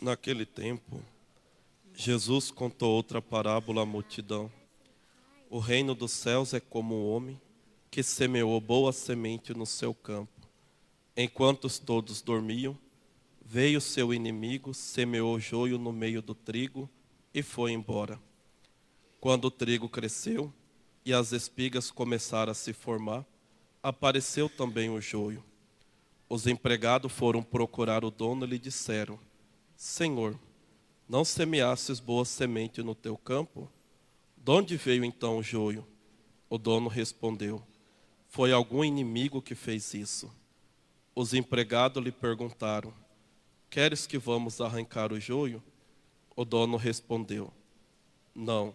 Naquele tempo, Jesus contou outra parábola à multidão. O reino dos céus é como um homem que semeou boa semente no seu campo. Enquanto todos dormiam, veio seu inimigo, semeou joio no meio do trigo e foi embora. Quando o trigo cresceu e as espigas começaram a se formar, apareceu também o joio. Os empregados foram procurar o dono e lhe disseram: Senhor, não semeastes boa semente no teu campo? De onde veio então o joio? O dono respondeu: Foi algum inimigo que fez isso. Os empregados lhe perguntaram: Queres que vamos arrancar o joio? O dono respondeu: Não.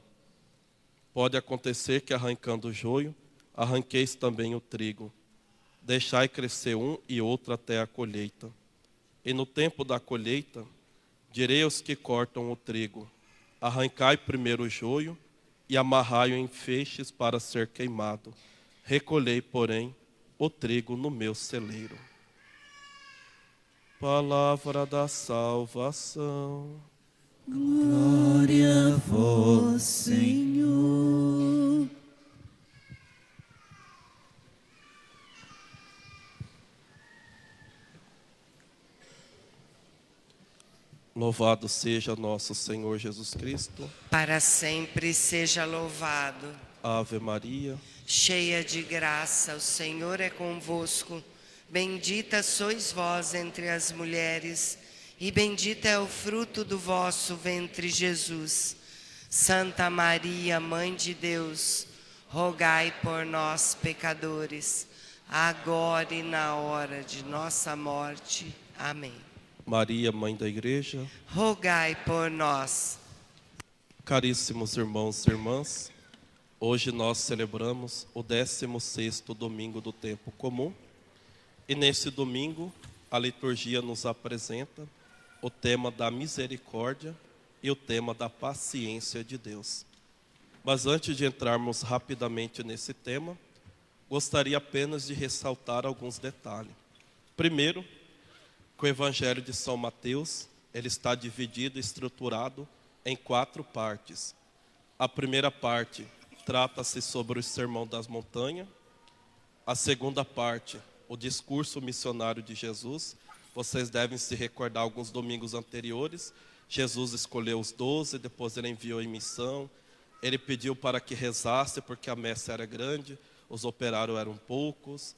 Pode acontecer que arrancando o joio, arranqueis também o trigo. Deixai crescer um e outro até a colheita. E no tempo da colheita, direi aos que cortam o trigo: arrancai primeiro o joio e amarrai-o em feixes para ser queimado. Recolhei, porém, o trigo no meu celeiro. Palavra da salvação. Glória a vós, Senhor. Louvado seja nosso Senhor Jesus Cristo. Para sempre seja louvado. Ave Maria. Cheia de graça, o Senhor é convosco. Bendita sois vós entre as mulheres, e bendito é o fruto do vosso ventre, Jesus. Santa Maria, Mãe de Deus, rogai por nós, pecadores, agora e na hora de nossa morte. Amém. Maria, Mãe da Igreja, rogai por nós. Caríssimos irmãos e irmãs, hoje nós celebramos o 16º domingo do tempo comum. E nesse domingo, a liturgia nos apresenta o tema da misericórdia e o tema da paciência de Deus. Mas antes de entrarmos rapidamente nesse tema, gostaria apenas de ressaltar alguns detalhes. Primeiro, que o Evangelho de São Mateus, ele está dividido e estruturado em 4 partes. A primeira parte trata-se sobre o Sermão das Montanhas. A segunda parte, o discurso missionário de Jesus. Vocês devem se recordar alguns domingos anteriores. Jesus escolheu os 12, depois ele enviou em missão. Ele pediu para que rezasse, porque a messe era grande, os operários eram poucos.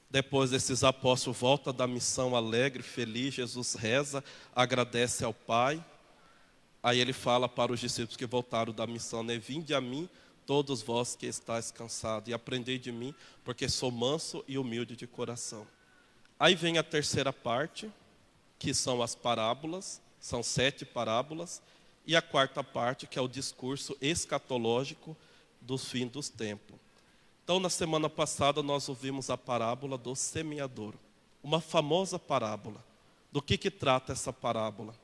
Depois esses apóstolos voltam da missão alegre, feliz. Jesus reza, agradece ao Pai. Aí ele fala para os discípulos que voltaram da missão, né? Vinde a mim, todos vós que estáis cansados, e aprendei de mim, porque sou manso e humilde de coração. Aí vem a terceira parte, que são as parábolas, são 7 parábolas, e a quarta parte, que é o discurso escatológico do fim dos tempos. Então, na semana passada, nós ouvimos a parábola do semeador, uma famosa parábola. Do que trata essa parábola?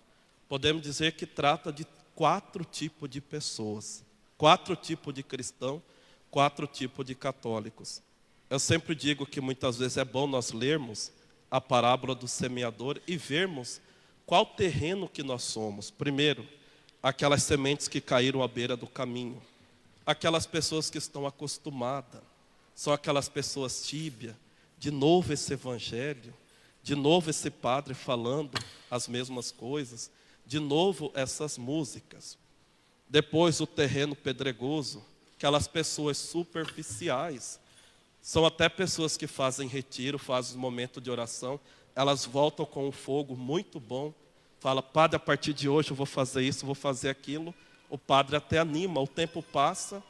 Podemos dizer que trata de 4 tipos de pessoas, 4 tipos de cristãos, 4 tipos de católicos. Eu sempre digo que muitas vezes é bom nós lermos a parábola do semeador e vermos qual terreno que nós somos. Primeiro, aquelas sementes que caíram à beira do caminho, aquelas pessoas que estão acostumadas, são aquelas pessoas tíbias. De novo esse evangelho, de novo esse padre falando as mesmas coisas, de novo essas músicas. Depois o terreno pedregoso, aquelas pessoas superficiais. São até pessoas que fazem retiro, fazem momento de oração, elas voltam com um fogo muito bom. Fala: padre, a partir de hoje eu vou fazer isso, vou fazer aquilo. O padre até anima, o tempo passa,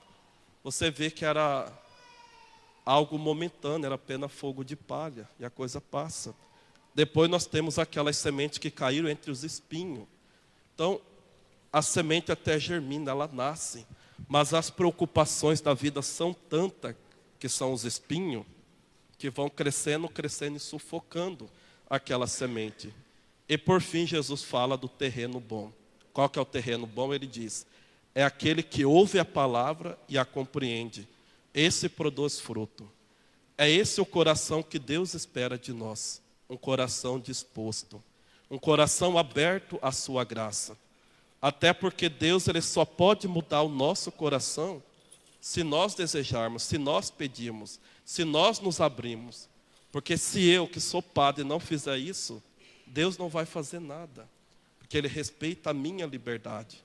você vê que era algo momentâneo, era apenas fogo de palha, e a coisa passa. Depois nós temos aquelas sementes que caíram entre os espinhos. Então, a semente até germina, ela nasce, mas as preocupações da vida são tantas, que são os espinhos, que vão crescendo, crescendo e sufocando aquela semente. E por fim Jesus fala do terreno bom. Qual que é o terreno bom? Ele diz: é aquele que ouve a palavra e a compreende. Esse produz fruto. É esse o coração que Deus espera de nós, um coração disposto. um coração aberto à sua graça. Até porque Deus ele só pode mudar o nosso coração se nós desejarmos, se nós pedirmos, se nós nos abrirmos. Porque se eu, que sou padre, não fizer isso, Deus não vai fazer nada. Porque Ele respeita a minha liberdade.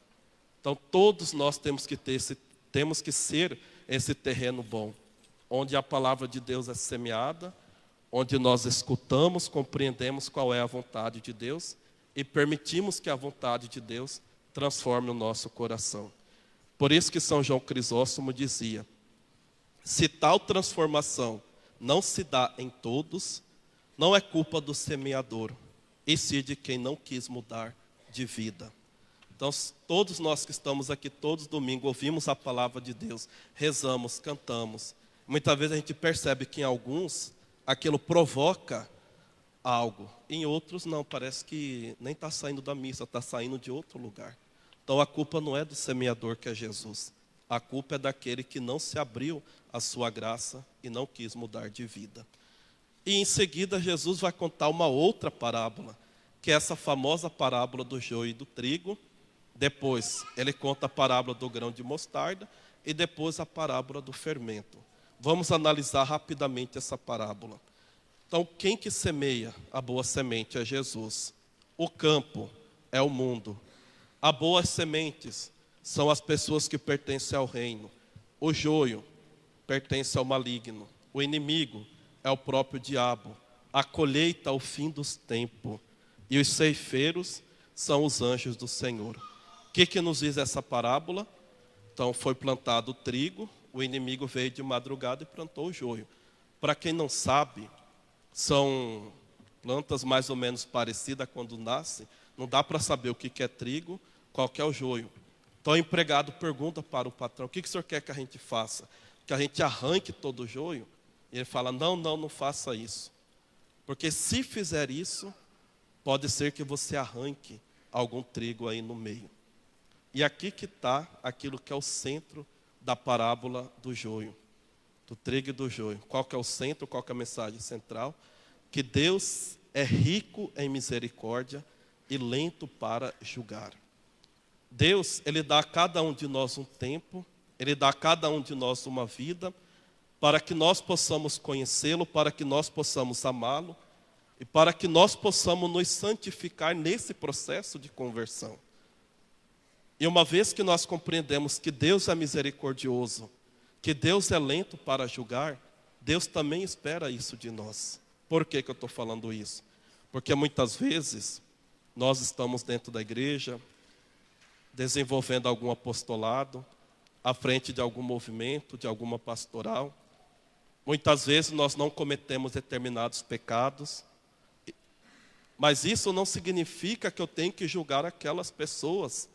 Então todos nós temos que ser esse terreno bom, onde a palavra de Deus é semeada, onde nós escutamos, compreendemos qual é a vontade de Deus e permitimos que a vontade de Deus transforme o nosso coração. Por isso que São João Crisóstomo dizia: se tal transformação não se dá em todos, não é culpa do semeador, e sim de quem não quis mudar de vida. Então, todos nós que estamos aqui todos domingos, ouvimos a palavra de Deus, rezamos, cantamos. Muitas vezes a gente percebe que em alguns aquilo provoca algo, em outros não, parece que nem está saindo da missa, está saindo de outro lugar. Então a culpa não é do semeador, que é Jesus. A culpa é daquele que não se abriu à sua graça e não quis mudar de vida. E em seguida Jesus vai contar uma outra parábola, que é essa famosa parábola do joio e do trigo. Depois ele conta a parábola do grão de mostarda e depois a parábola do fermento. Vamos analisar rapidamente essa parábola. Então, quem que semeia a boa semente é Jesus. O campo é o mundo. As boas sementes são as pessoas que pertencem ao reino. O joio pertence ao maligno. O inimigo é o próprio diabo. A colheita é o fim dos tempos. E os ceifeiros são os anjos do Senhor. O que nos diz essa parábola? Então, foi plantado o trigo, o inimigo veio de madrugada e plantou o joio. Para quem não sabe, são plantas mais ou menos parecidas quando nascem. Não dá para saber o que é trigo, qual que é o joio. Então o empregado pergunta para o patrão: o que o senhor quer que a gente faça? Que a gente arranque todo o joio? E ele fala: não faça isso. Porque se fizer isso, pode ser que você arranque algum trigo aí no meio. E aqui que está aquilo que é o centro da parábola do joio, do trigo e do joio. Qual que é o centro, qual que é a mensagem central? Que Deus é rico em misericórdia e lento para julgar. Deus, Ele dá a cada um de nós um tempo, Ele dá a cada um de nós uma vida, para que nós possamos conhecê-lo, para que nós possamos amá-lo, e para que nós possamos nos santificar nesse processo de conversão. E uma vez que nós compreendemos que Deus é misericordioso, que Deus é lento para julgar, Deus também espera isso de nós. Por que eu estou falando isso? Porque muitas vezes nós estamos dentro da igreja, desenvolvendo algum apostolado, à frente de algum movimento, de alguma pastoral. Muitas vezes nós não cometemos determinados pecados, mas isso não significa que eu tenho que julgar aquelas pessoas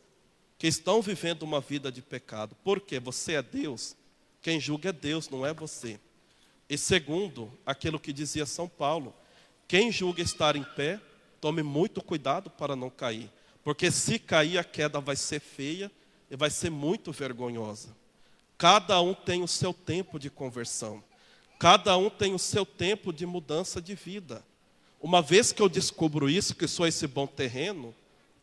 que estão vivendo uma vida de pecado. Por quê? Você é Deus. Quem julga é Deus, não é você. E segundo, aquilo que dizia São Paulo: quem julga estar em pé, tome muito cuidado para não cair. Porque se cair, a queda vai ser feia e vai ser muito vergonhosa. Cada um tem o seu tempo de conversão. Cada um tem o seu tempo de mudança de vida. Uma vez que eu descubro isso, que sou esse bom terreno,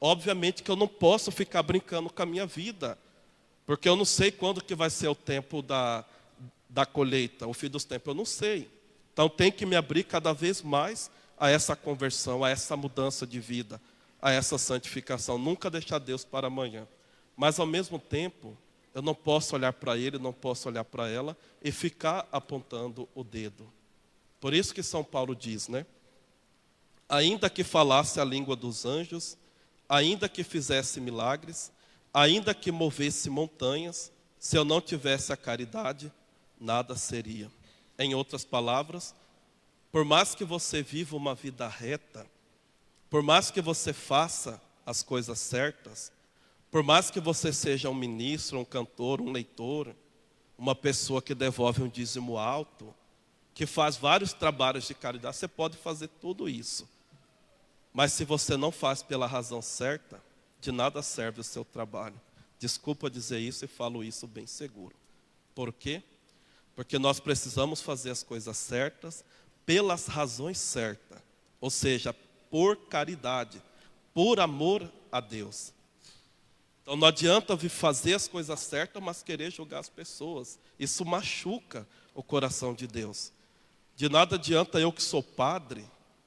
obviamente que eu não posso ficar brincando com a minha vida. Porque eu não sei quando que vai ser o tempo da colheita, o fim dos tempos, eu não sei. Então tem que me abrir cada vez mais a essa conversão, a essa mudança de vida, a essa santificação. Nunca deixar Deus para amanhã. Mas ao mesmo tempo, eu não posso olhar para ele, não posso olhar para ela e ficar apontando o dedo. Por isso que São Paulo diz, né? Ainda que falasse a língua dos anjos, ainda que fizesse milagres, ainda que movesse montanhas, se eu não tivesse a caridade, nada seria. Em outras palavras, por mais que você viva uma vida reta, por mais que você faça as coisas certas, por mais que você seja um ministro, um cantor, um leitor, uma pessoa que devolve um dízimo alto, que faz vários trabalhos de caridade, você pode fazer tudo isso. Mas se você não faz pela razão certa, de nada serve o seu trabalho. Desculpa dizer isso e falo isso bem seguro. Por quê? Porque nós precisamos fazer as coisas certas pelas razões certas. Ou seja, por caridade. por amor a Deus. Então não adianta vir fazer as coisas certas, mas querer julgar as pessoas. Isso machuca o coração de Deus. De nada adianta eu que sou padre,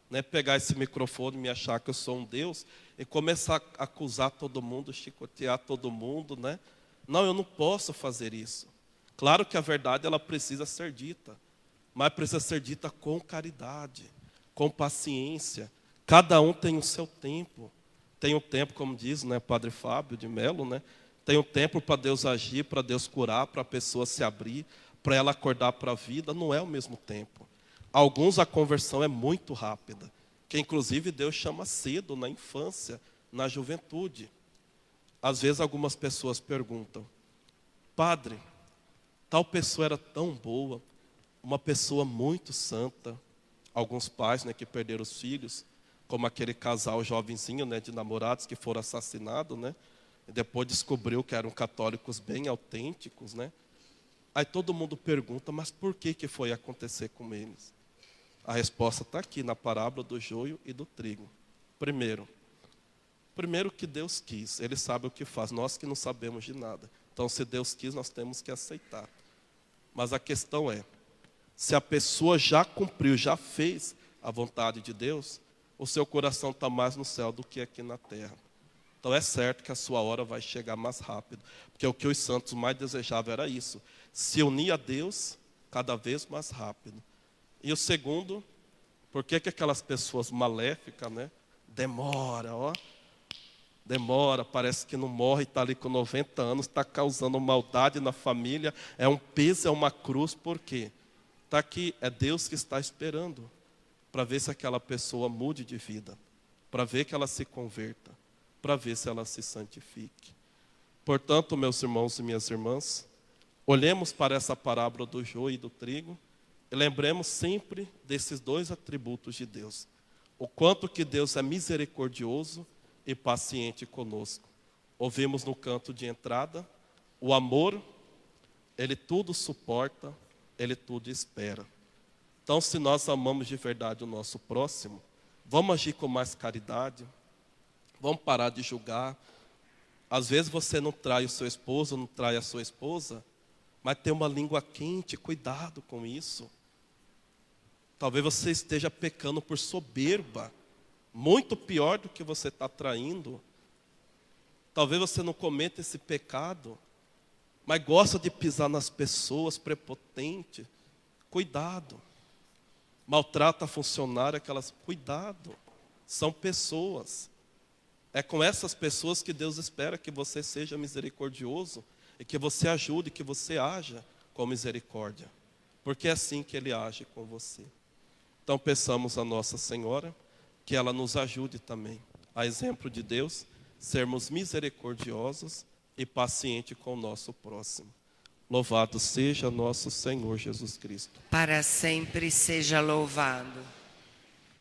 né, pegar esse microfone e me achar que eu sou um Deus e começar a acusar todo mundo, chicotear todo mundo, né? Não, eu não posso fazer isso. Claro que a verdade ela precisa ser dita, mas precisa ser dita com caridade, com paciência. Cada um tem o seu tempo. Tem um tempo, como diz, né, Padre Fábio de Mello, né? Tem um tempo para Deus agir, para Deus curar, para a pessoa se abrir, para ela acordar para a vida. Não é o mesmo tempo. Alguns a conversão é muito rápida, que inclusive Deus chama cedo, na infância, na juventude. Às vezes algumas pessoas perguntam: Padre, tal pessoa era tão boa, uma pessoa muito santa. Alguns pais, né, que perderam os filhos, como aquele casal jovenzinho, né, de namorados que foram assassinados, né, e depois descobriu que eram católicos bem autênticos, né. Aí todo mundo pergunta: mas por que foi acontecer com eles? A resposta está aqui na parábola do joio e do trigo. Primeiro que Deus quis, Ele sabe o que faz, nós que não sabemos de nada. Então, se Deus quis, nós temos que aceitar. Mas a questão é, se a pessoa já cumpriu, já fez a vontade de Deus, o seu coração está mais no céu do que aqui na terra. Então é certo que a sua hora vai chegar mais rápido, porque o que os santos mais desejavam era isso, se unir a Deus cada vez mais rápido. E o segundo, por que aquelas pessoas maléficas, né, demora, parece que não morre, está ali com 90 anos, está causando maldade na família, é um peso, é uma cruz, por quê? Está aqui, é Deus que está esperando, para ver se aquela pessoa mude de vida, para ver que ela se converta, para ver se ela se santifique. Portanto, meus irmãos e minhas irmãs, olhemos para essa parábola do joio e do trigo, e lembremos sempre desses dois atributos de Deus. O quanto que Deus é misericordioso e paciente conosco. Ouvimos no canto de entrada, o amor, ele tudo suporta, ele tudo espera. Então, se nós amamos de verdade o nosso próximo, vamos agir com mais caridade, vamos parar de julgar. Às vezes você não trai o seu esposo, não trai a sua esposa, mas tem uma língua quente, cuidado com isso. Talvez você esteja pecando por soberba, muito pior do que você está traindo. Talvez você não cometa esse pecado, mas gosta de pisar nas pessoas, prepotente. Cuidado. Maltrata a funcionária, cuidado. São pessoas. É com essas pessoas que Deus espera que você seja misericordioso e que você ajude, que você haja com misericórdia. Porque é assim que Ele age com você. Então peçamos a Nossa Senhora que ela nos ajude também, a exemplo de Deus, sermos misericordiosos e pacientes com o nosso próximo. Louvado seja nosso Senhor Jesus Cristo. Para sempre seja louvado.